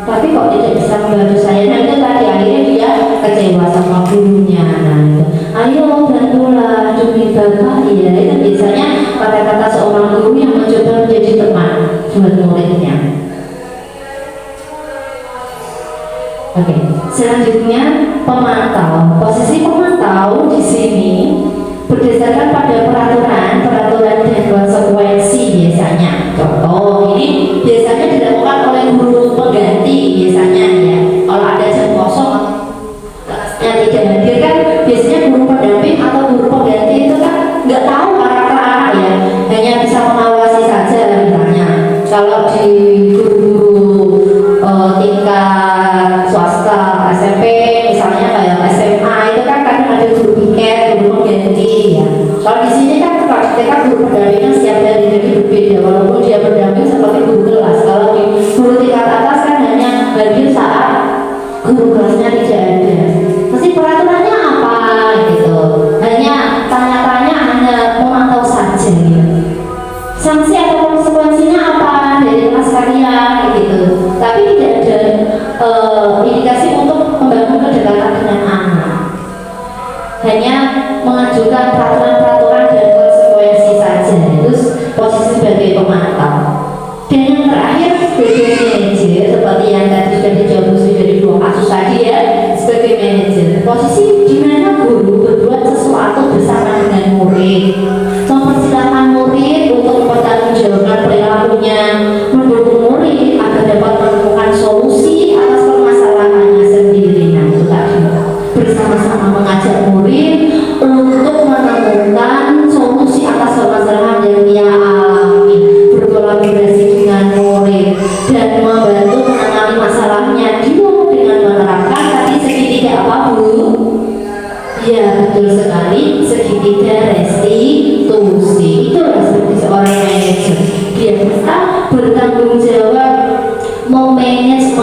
tapi kok tidak bisa membantu saya. Nah itu tadi akhirnya dia kecewa sama gurunya. Nah itu, ayo bantulah demi bapak ya. Itu biasanya kata-kata seorang guru yang mencoba menjadi teman buat muridnya. Oke, selanjutnya pemantau. Posisi pemantau di sini berdasarkan pada peraturan dan konsekuensi biasanya. Contoh ini biasanya dilakukan oleh guru pengganti biasanya ya. Kalau ada jam kosong yang tidak hadir kan biasanya guru pendamping atau guru pengganti itu kan nggak tahu karakter anak ya, hanya bisa mengawasi saja misalnya. Kalau di guru-guru tingkat swasta SMP misalnya kayak SMA itu kan kadang ada guru piket, guru pengganti ya. Kalau di sini kan guru pendampingnya setiap hari jadi berbeda walaupun dia berdamping seperti guru kelas. Kalau di guru tingkat atas kan hanya hadir saat guru kelasnya tidak ada. Pasti peraturannya apa gitu, hanya tanya-tanya, hanya memantau saja gitu. Sanksi atau konsekuensinya apa dari kelas kalian gitu, tapi tidak ada indikasi untuk membangun kedekatan dengan anak, hanya mengajukan peraturan-peraturan dan konsekuensi saja. Itu posisi sebagai pemantau. Dan yang terakhir sebagai manajer, seperti yang tadi sudah dijawab dari 2 kasus tadi ya, sebagai manajer, posisi di mana guru berbuat sesuatu bersama dengan murid, mempersilahkan murid untuk mempertanggungjawabkan perilakunya, mendukung murid agar dapat menemukan solusi atas permasalahannya sendiri. Nah itu tadi bersama-sama mengajak murid untuk menemukan solusi atas permasalahan yang dia alami, berkolaborasi dengan murid dan membantu menangani masalahnya dengan menerapkan tadi segitiga apa Bu? Ya betul sekali, segitiga restitusi. Itulah seperti seorang manajer, dia bisa bertanggung jawab, memanage,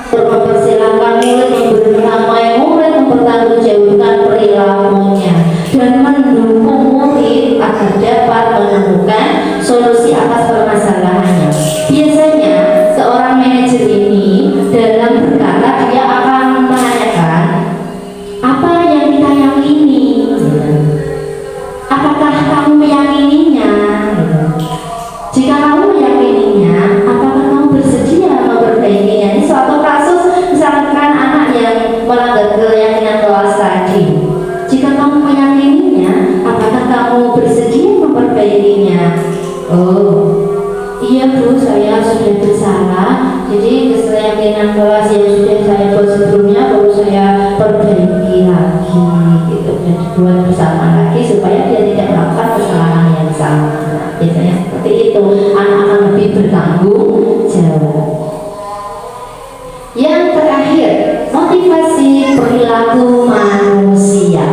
mempersilahkan murid, memberamai murid, mempertanggungjawabkan perilakunya dan mendukung murid agar dapat menemukan solusi atas permasalahannya. Biasanya seorang manajer ini dalam berkata dia akan menanyakan apa yang kita yakini, apakah kamu meyakininya? Jika kamu meyakininya, apakah kamu bersedia memperbaikinya? Ini suatu kasus misalkan anak yang melanggar keyakinan kelas tadi. Jika kamu meyakininya, apakah kamu bersedia memperbaikinya? Oh, iya Bu, saya sudah bersalah. Jadi keyakinan kelas yang sudah saya buat sebelumnya perlu saya perbaiki lagi, gitu. Dan dibuat bersama lagi supaya dia tidak melakukan kesalahan yang sama. Biasanya seperti itu, anak akan lebih bertanggung jawab. Yang terakhir, motivasi perilaku manusia.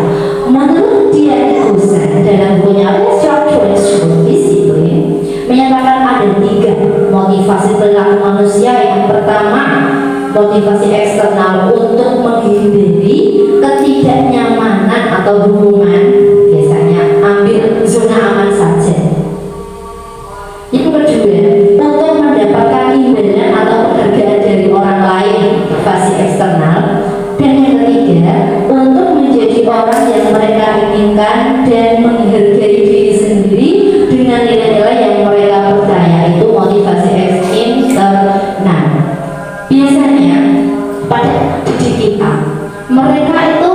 Menurut Dian Kusen dalam bukunya Structural Discipline menyatakan ada 3 motivasi perilaku manusia. Yang pertama, motivasi eksternal untuk menghindari ketidaknyamanan atau hubungan, biasanya ambil zona aman saja. Yang kedua, untuk mendapatkan imbalan atau penghargaan dari orang lain, motivasi eksternal. menekankan dan menghargai diri sendiri dengan nilai-nilai yang mereka percaya, itu motivasi internal. Biasanya pada didik kita, mereka itu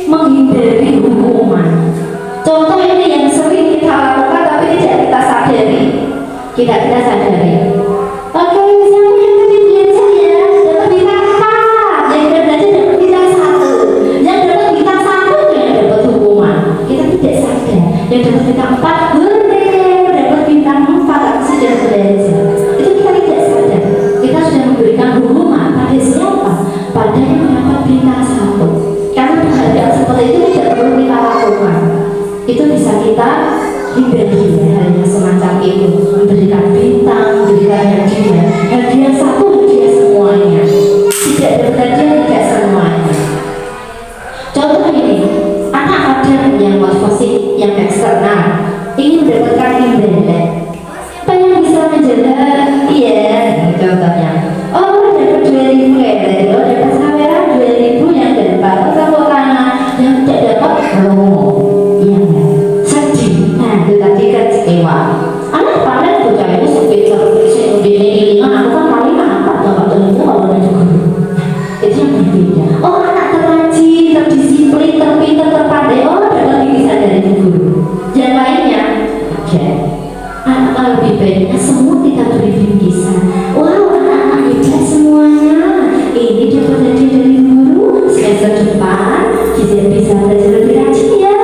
menghindari hukuman. Contoh ini yang sering kita lakukan tapi tidak kita sadari. Kita sadari. Oke, siapa yang tadi belajar ya? Dapat bintang 4. Yang udah belajar dapat bintang 1. Yang dapat bintang 1 itu yang dapat hukuman. Kita tidak sadar. Yang dapat bintang 4, boleh dapat bintang 4 tapi sudah belajar. Itu kita tidak sadar. Kita sudah memberikan hukuman pada siapa? Pada yang mendapat bintang 1. Karena penghargaan seperti itu tidak perlu kita lakukan. Itu bisa kita hindari hal yang semacam itu, memberikan bintang, memberikan hadiah 1, hadiah semuanya, tidak dapat hadiah tidak semuanya. Contoh ini, anak ada yang motivasi yang eksternal ingin mendapatkan imbalan, apa yang bisa menjaga? Iya, contohnya, oh dapat 2.000 lele, oh dapat saweran 2.000 yang dapat, kalau karena yang tidak dapat promo, iya sedih. Nah itu tadi kan kecewa. Anak pandai bocah itu sepeda sing udine ilingan, aku kan paling apa bapak tunggu kalau ada guru. Itu yang berbeda. Oh anak terrajin, terdisiplin, terpintar, terpandai, oh dapat bingkisan dari guru. Yang lainnya, oke. Anak lebih baiknya semua kita beri bingkisan. Wow, anak-anak hebat semuanya. Ini dapat hadiah dari guru. Semester depan kita bisa belajar lebih rajin ya.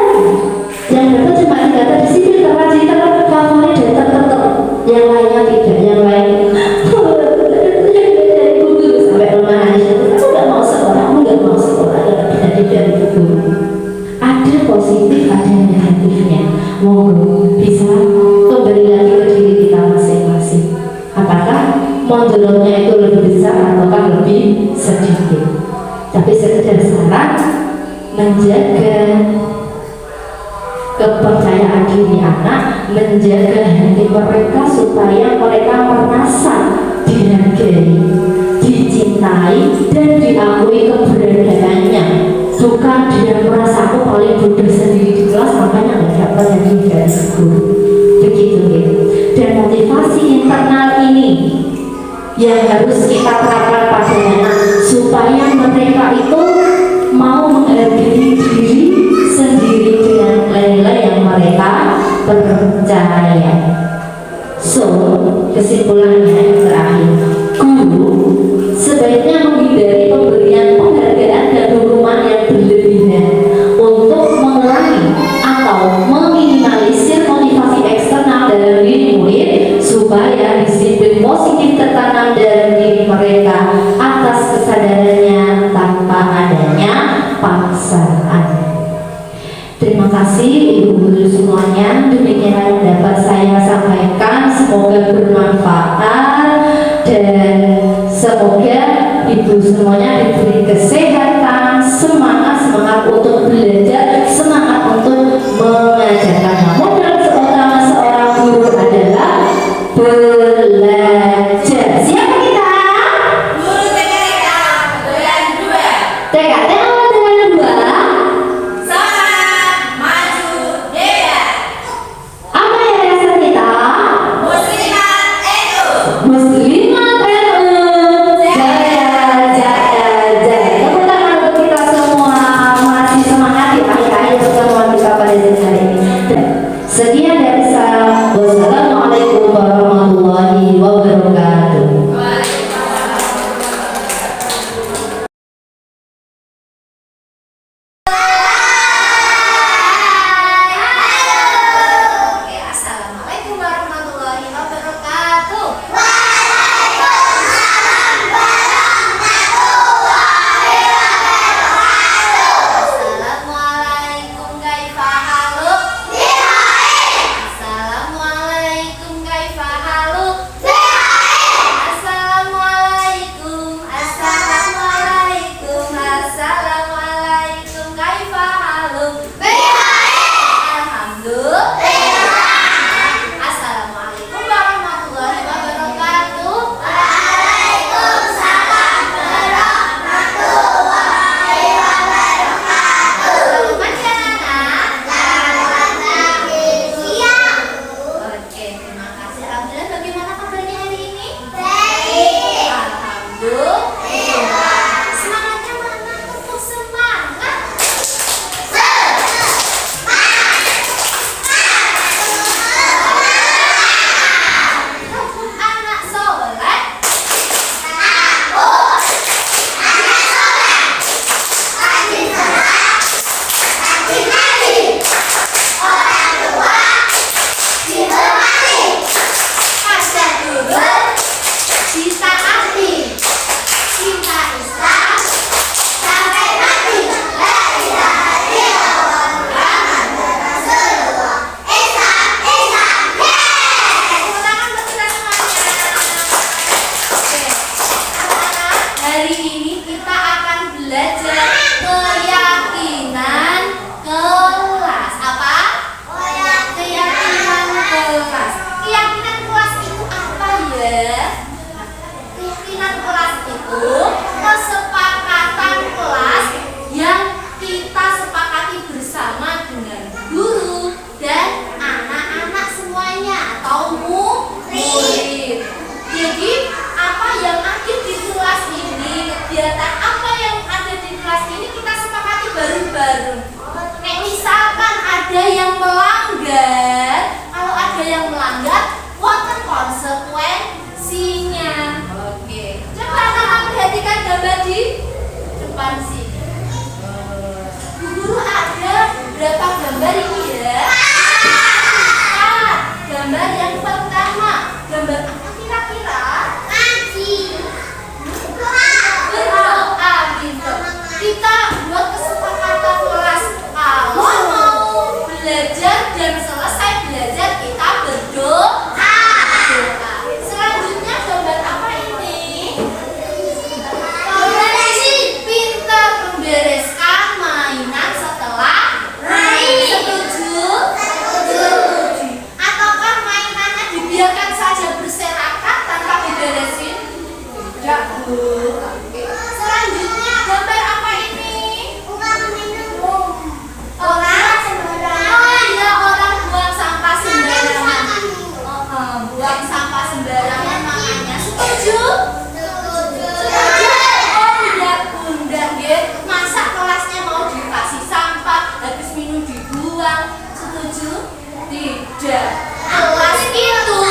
Yang dapat cuma tidak terdisiplin, terrajin, terfavorit dan tertentu. Yang lainnya tidak, yang lain dari guru sampai rumah nangis. Aku nggak mau sekolah, aku nggak mau sekolah. Tidak dari guru. Ada positif, ada negatifnya. Monggo bisa kembali lagi ke diri kita masing-masing. Apakah mondolnya itu lebih besar ataukah lebih sedikit? Tapi sekedar saran, menjaga kepercayaan diri anak, menjaga hati mereka supaya mereka merasa dihargai, dicintai dan diakui keberadaannya. Bukan dia merasa aku paling bodoh sendiri di kelas makanya nggak dapat hadiah dari guru. Begitu gitu. Dan motivasi internal ini yang harus kita terapkan pada anak supaya mereka itu mau menghargai diri sendiri dengan nilai-nilai yang mereka percaya. So, kesimpulannya yang terakhir, guru sebaiknya menghindari pemberian penghargaan dan hukuman yang berlebihan untuk mengurangi atau meminimalisir motivasi eksternal dalam diri murid supaya disiplin positif tertanam dalam diri mereka atas kesadarannya tanpa adanya paksaan. Terima kasih Ibu Guru semuanya, demikian yang dapat saya sampaikan, semoga bermanfaat dan semoga Ibu semuanya diberi kesehatan, semangat untuk belajar, semangat untuk mengajarkan. Modal seorang guru adalah belajar. Siapa kita? Guru TK dengan 2. TK awal dengan 2. Semangat maju jaya. Apa yayasan kita? Muslimat NU. Muslimat NU. Jaya jaya jaya. Tepuk tangan untuk kita semua. Masih semangat di akhir-akhir pertemuan kita pada hari ini. Sekian dari saya. Wassalamualaikum warahmatullahi wabarakatuh. baru. Nek misalkan ada yang melanggar, kalau ada yang melanggar, wonten konsekuensinya. Oke. Coba anak-anak perhatikan gambar di depan sini. Bu Guru ada berapa gambar ini ya? Gambar yang pertama, gambar apa kira-kira? Berdoa gitu. Kita buat kesepakatan kelas kalau mau belajar dan selesai belajar kita berdoa. Selanjutnya gambar apa ini? Pintar membereskan mainan setelah main. Setuju? Ataukah mainannya dibiarkan saja berserakan tanpa diberesin? Tidak, Bu. Selanjutnya gambar apa ini? Orang buang sampah sembarangan. Buang sampah sembarangan makanya setuju? Undang-undang ya. Masa kelasnya mau dikasih sampah, habis minum dibuang? Setuju? Tidak. Kelas itu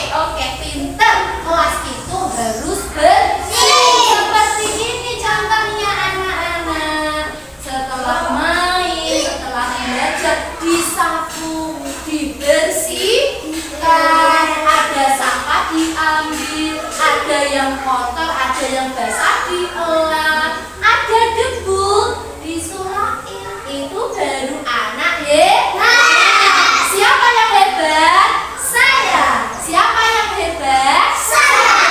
oke, pinter. Kelas itu harus bersih. Seperti ini contohnya anak-anak. Setelah main, setelah belajar, disapu, dibersihkan. Ada sampah diambil, ada yang kotor, ada yang basah diolah, ada debu disulain. Itu baru anak hebat. Siapa yang hebat? Saya. Siapa yang hebat? Saya.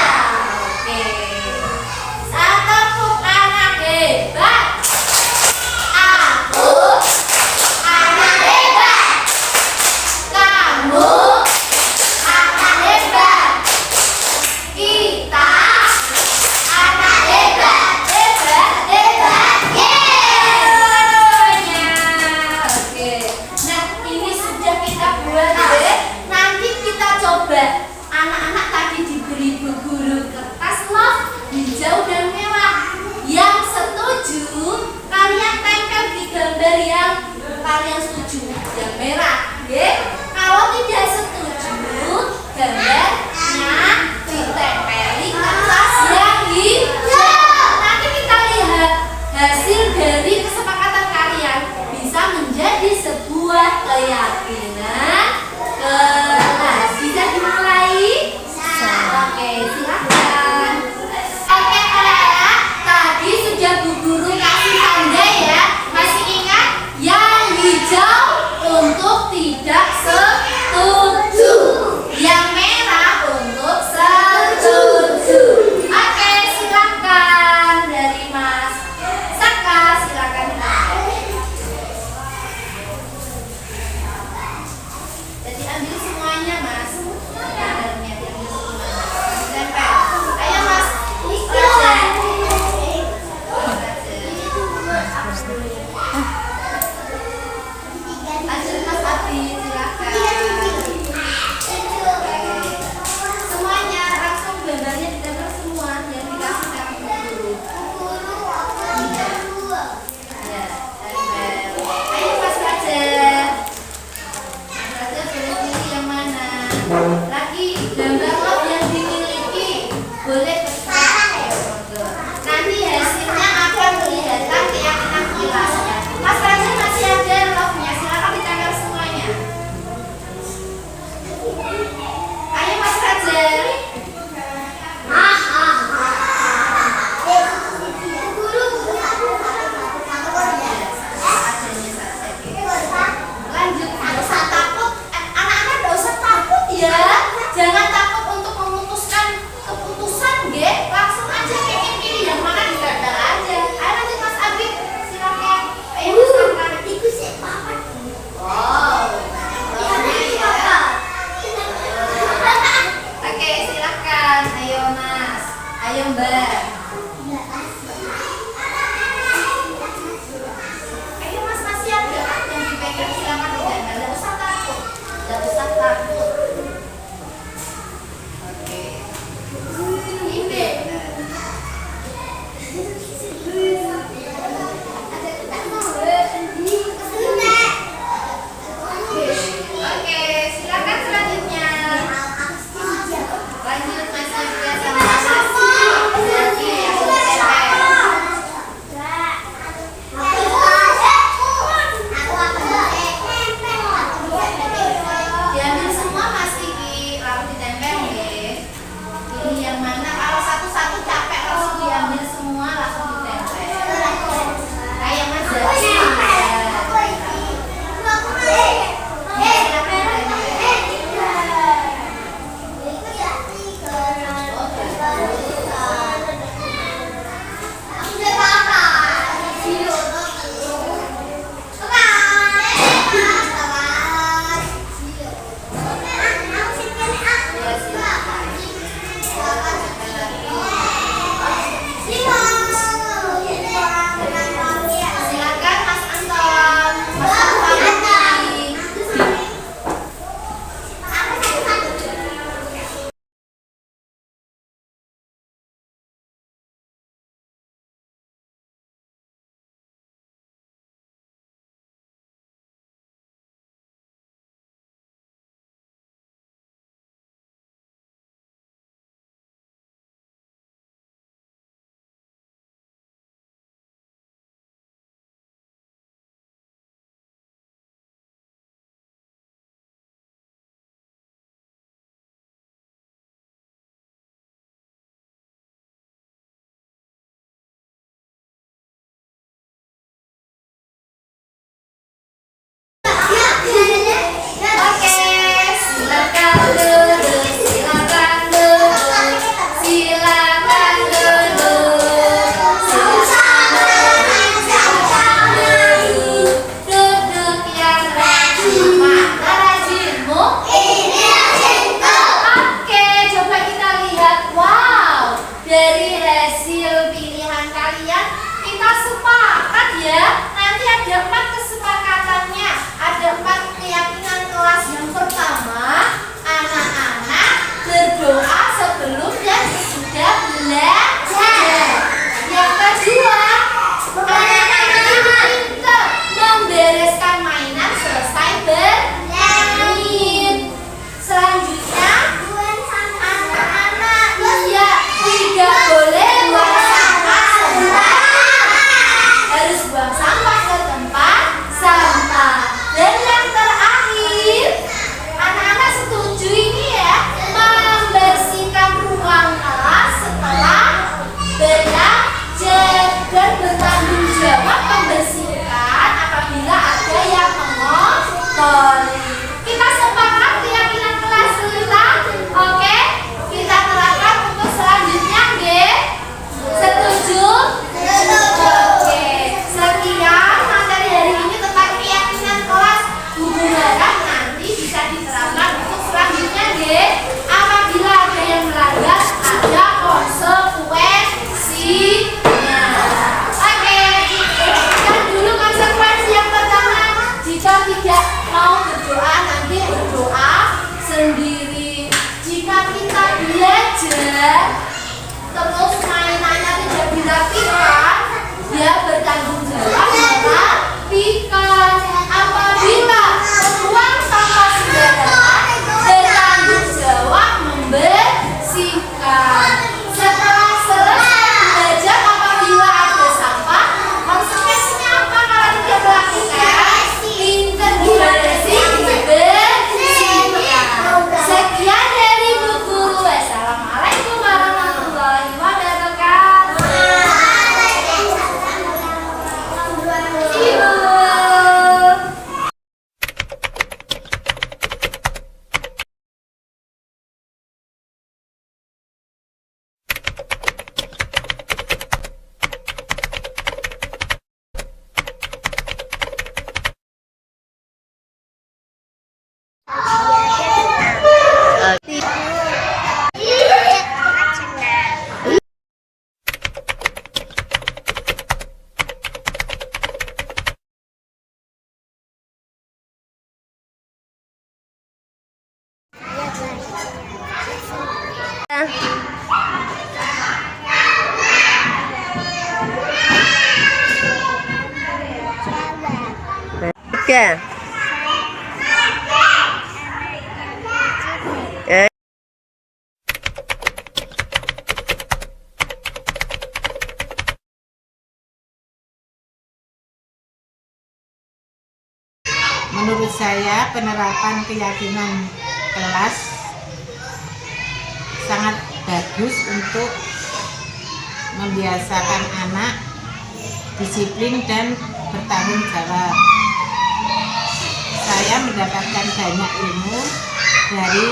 Oke. Satu anak hebat. Aku anak hebat. Kamu anak hebat. Kita anak hebat. Hebat, hebat. Oke. Nah, ini sudah kita buat ya. Nanti kita coba. Anak-anak tadi diberi Bu Guru kertas love hijau dan merah. Yang setuju, kalian tempel di gambar yang kalian setuju, yang merah. Ya. Kalau tidak setuju, gambarnya ditempeli kertas yang hijau. Nanti kita lihat hasil dari kesepakatan kalian bisa menjadi sebuah keyakinan kelas. Bisa dimulai? Oke, silakan. Oke, anak-anak, tadi sudah Bu Guru kasih tanda ya. Masih ingat? Yang hijau untuk tidak setuju, yang merah untuk setuju. Oke, silakan dari Mas Saka, silakan. Jadi ambil semuanya, Mas. Gambarnya diambil semuanya. Tempel. Ayo, Mas. Lanjut, Mas Abi, silakan. Semuanya langsung gambarnya ditempel semua yang dikasih sama Bu Guru. Ya, tempel. Ayo, Mas Fajar. Mas Fajar boleh pilih yang mana? Lagi gambar love yang dimiliki boleh terserah. Nanti hasilnya akan kelihatan keyakinan kelasnya. Mas Fajar masih ada love-nya, silakan ditempel semuanya. Ayo Mas Fajar. Lanjut, nggak usah takut. Anak-anak nggak usah takut ya. Jangan takut untuk memutuskan keputusan, nggih. Langsung aja pilih yang mana ditempel aja. Ayo lanjut Mas Abi, silakan. Ayo Mas Abi. Wow, banyak ya. Oke, silakan. Ayo Mas. Ayo Mbak. Ayo Mas, masih ada yang dipegang, silakan ditempel. Nggak usah takut. Nggak usah takut. Oke. Ini. dari hasil pilihan kalian kita sepakat ya. Nanti ada 4 kesepakatannya, ada 4 keyakinan kelas. Yang pertama, anak-anak berdoa sebelum dan sesudah belajar. Yang kedua, anak-anak itu pintar membereskan mainan selesai bermain. Selanjutnya, anak-anak tidak boleh buang sampah harus buang sampah ke tempat sampah. Dan yang terakhir, anak-anak setuju ini ya, membersihkan ruang kelas setelah belajar dan bertanggung jawab membersihkan apabila ada yang mengotori. Kita sepakat keyakinan kelas kita, oke? Kita terapkan untuk selanjutnya, nggih? Setuju? Oke. Sekian materi hari ini tentang keyakinan kelas. Bu harap nanti bisa diterapkan untuk selanjutnya, nggih? Apabila ada yang melanggar, ada konsekuensinya. Oke. Dan dulu konsekuensi yang pertama, jika tidak mau berdoa, nanti berdoa sendiri. Jika kita belajar terus mainannya tidak dirapikan, dia bertanggung jawab merapikan. Apabila membuang sampah sembarangan, bertanggung jawab membersihkan. Setelah selesai belajar, apabila ada sampah, konsekuensinya apa kalau tidak melakukan? Pinter dibersihkan. Sekian dari Bu Guru. Wassalamualaikum warahmatullahi wabarakatuh. Ibu. Tiga. Menurut saya penerapan keyakinan kelas sangat bagus untuk membiasakan anak disiplin dan bertanggung jawab. Saya mendapatkan banyak ilmu dari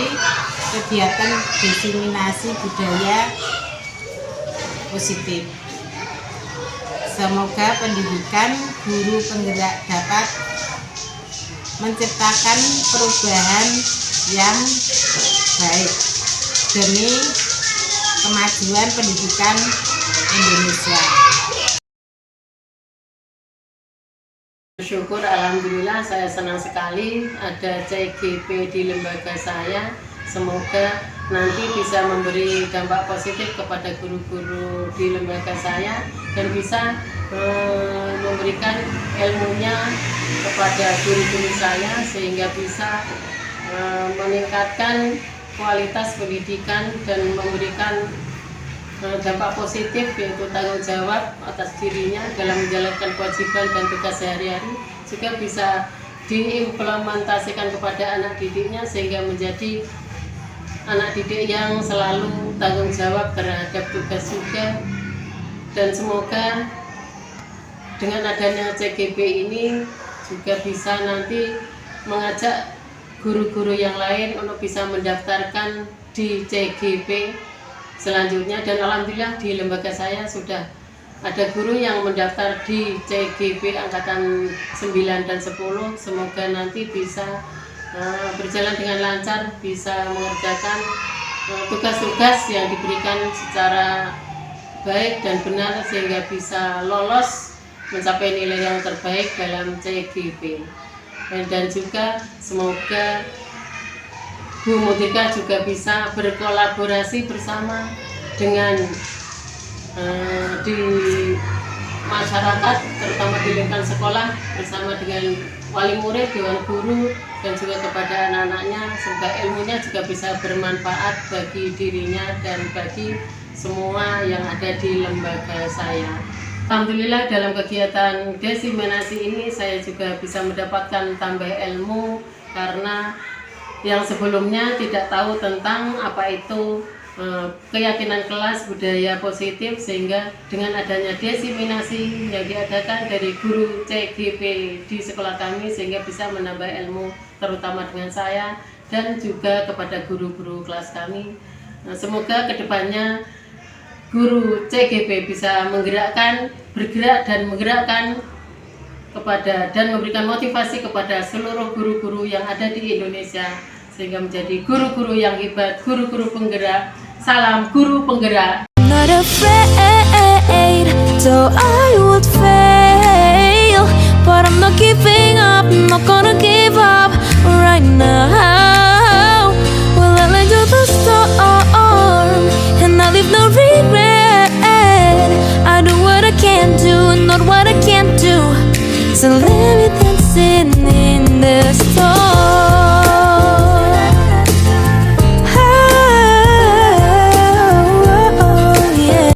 kegiatan diseminasi budaya positif. Semoga pendidikan guru penggerak dapat menciptakan perubahan yang baik demi kemajuan pendidikan Indonesia. Bersyukur, alhamdulillah, saya senang sekali ada CGP di lembaga saya. Semoga nanti bisa memberi dampak positif kepada guru-guru di lembaga saya dan bisa memberikan ilmunya kepada guru-guru saya sehingga bisa meningkatkan kualitas pendidikan dan memberikan dampak positif, yaitu tanggung jawab atas dirinya dalam menjalankan kewajiban dan tugas sehari-hari, juga bisa diimplementasikan kepada anak didiknya sehingga menjadi anak didik yang selalu tanggung jawab terhadap tugas juga. Dan semoga dengan adanya CGP ini juga bisa nanti mengajak guru-guru yang lain untuk bisa mendaftarkan di CGP selanjutnya. Dan alhamdulillah di lembaga saya sudah ada guru yang mendaftar di CGP angkatan 9 dan 10. Semoga nanti bisa berjalan dengan lancar, bisa mengerjakan tugas-tugas yang diberikan secara baik dan benar sehingga bisa lolos mencapai nilai yang terbaik dalam CGP. Dan juga semoga Bu Mutika juga bisa berkolaborasi bersama dengan di masyarakat, terutama di lingkungan sekolah, bersama dengan wali murid, dewan guru, dan juga kepada anak-anaknya. Semoga ilmunya juga bisa bermanfaat bagi dirinya dan bagi semua yang ada di lembaga saya. Alhamdulillah dalam kegiatan desiminasi ini saya juga bisa mendapatkan tambah ilmu, karena yang sebelumnya tidak tahu tentang apa itu keyakinan kelas budaya positif, sehingga dengan adanya desiminasi yang diadakan dari guru CGP di sekolah kami sehingga bisa menambah ilmu terutama dengan saya dan juga kepada guru-guru kelas kami. Semoga kedepannya guru CGP bisa bergerak dan menggerakkan kepada dan memberikan motivasi kepada seluruh guru-guru yang ada di Indonesia sehingga menjadi guru-guru yang hebat, guru-guru penggerak. Salam guru penggerak. Not afraid, so I would fail, but I'm not giving up, not